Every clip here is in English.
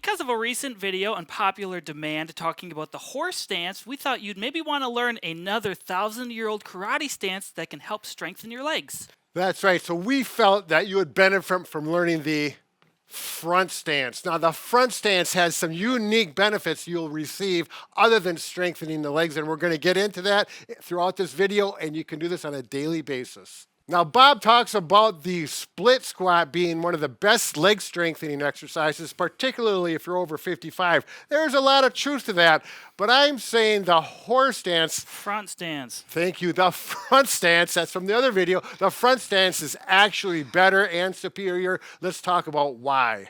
Because of a recent video and popular demand talking about the horse stance, we thought you'd maybe want to learn another 1,000-year-old karate stance that can help strengthen your legs. That's right. So we felt that you would benefit from learning the front stance. Now, the front stance has some unique benefits you'll receive other than strengthening the legs, and we're going to get into that throughout this video, and you can do this on a daily basis. Now, Bob talks about the split squat being one of the best leg strengthening exercises, particularly if you're over 55. There's a lot of truth to that, but I'm saying the horse stance. Front stance. Thank you. The front stance, that's from the other video. The front stance is actually better and superior. Let's talk about why.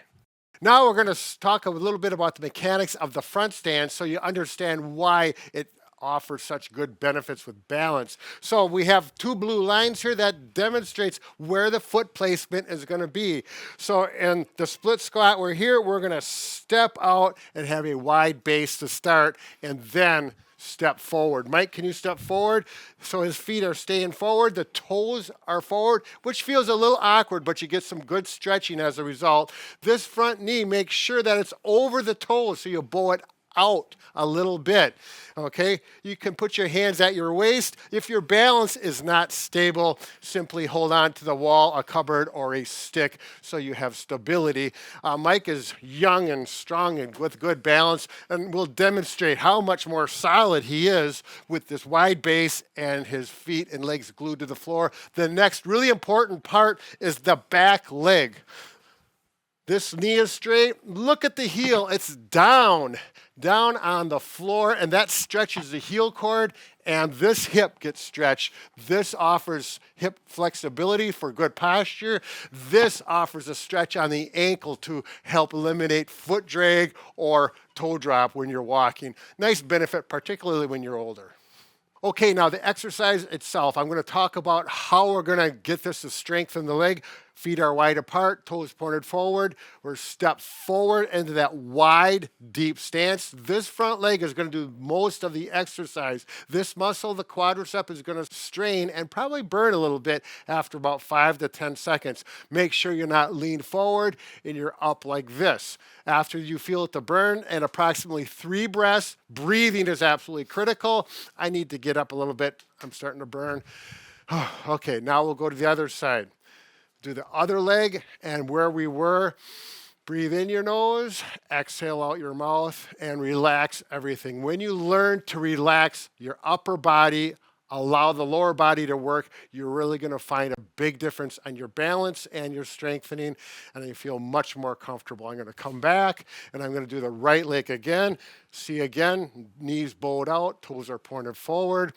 Now we're going to talk a little bit about the mechanics of the front stance so you understand why it offers such good benefits with balance. So we have two blue lines here that demonstrates where the foot placement is going to be. So in the split squat, we're going to step out and have a wide base to start and then step forward. Mike, can you step forward? So his feet are staying forward, the toes are forward, which feels a little awkward, but you get some good stretching as a result. This front knee, make sure that it's over the toes so you bow it out a little bit. Okay, you can put your hands at your waist. If your balance is not stable, simply hold on to the wall, a cupboard, or a stick so you have stability. Mike is young and strong and with good balance, and will demonstrate how much more solid he is with this wide base and his feet and legs glued to the floor. The next really important part is the back leg. This knee is straight. Look at the heel. It's down on the floor, and that stretches the heel cord, and this hip gets stretched. This offers hip flexibility for good posture. This offers a stretch on the ankle to help eliminate foot drag or toe drop when you're walking. Nice benefit, particularly when you're older. Okay, now the exercise itself, I'm going to talk about how we're going to get this to strengthen the leg. Feet are wide apart, toes pointed forward. We're step forward into that wide, deep stance. This front leg is going to do most of the exercise. This muscle, the quadricep, is going to strain and probably burn a little bit after about 5 to 10 seconds. Make sure you're not leaned forward and you're up like this. After you feel it to burn and approximately 3 breaths, breathing is absolutely critical. I need to get up a little bit. I'm starting to burn. Okay, now we'll go to the other side. Do the other leg, and where we were, breathe in your nose, exhale out your mouth, and relax everything. When you learn to relax your upper body, allow the lower body to work, you're really going to find a big difference on your balance and your strengthening, and you feel much more comfortable. I'm going to come back, and I'm going to do the right leg again. See again, knees bowed out, toes are pointed forward.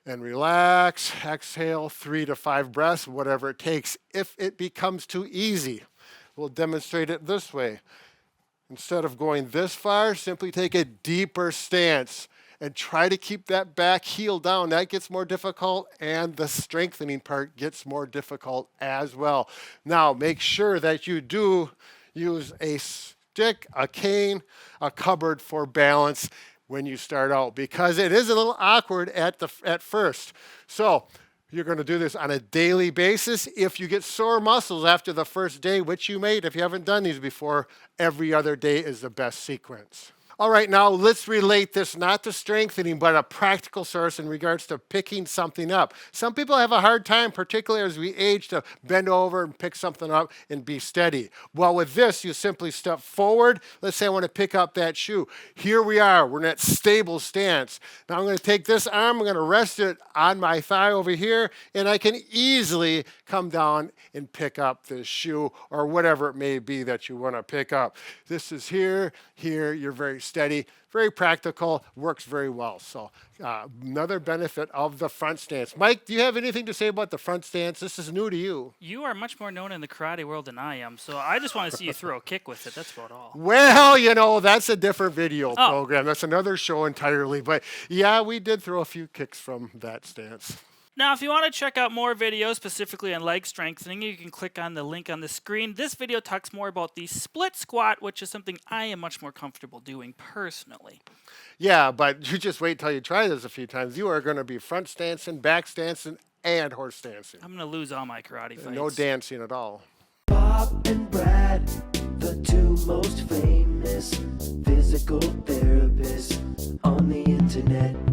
And relax, exhale, 3 to 5 breaths, whatever it takes. If it becomes too easy, we'll demonstrate it this way. Instead of going this far, simply take a deeper stance and try to keep that back heel down. That gets more difficult, and the strengthening part gets more difficult as well. Now, make sure that you do use a stick, a cane, a cupboard for balance when you start out, because it is a little awkward at first. So you're going to do this on a daily basis. If you get sore muscles after the first day, which you may if you haven't done these before, every other day is the best sequence. All right, now let's relate this not to strengthening, but a practical source in regards to picking something up. Some people have a hard time, particularly as we age, to bend over and pick something up and be steady. Well, with this, you simply step forward. Let's say I want to pick up that shoe. Here we are. We're in that stable stance. Now I'm going to take this arm. I'm going to rest it on my thigh over here, and I can easily come down and pick up this shoe or whatever it may be that you want to pick up. This is here. You're very steady, very practical, works very well. So another benefit of the front stance. Mike, do you have anything to say about the front stance? This is new to you. You are much more known in the karate world than I am, so I just want to see you throw a kick with it. That's about all. Well, that's a different video program. That's another show entirely. But yeah, we did throw a few kicks from that stance. Now, if you want to check out more videos specifically on leg strengthening, you can click on the link on the screen. This video talks more about the split squat, which is something I am much more comfortable doing personally. Yeah, but you just wait till you try this a few times. You are going to be front stancing, back stancing, and horse dancing. I'm going to lose all my karate fights. No dancing at all. Bob and Brad, the two most famous. physical therapist on the internet.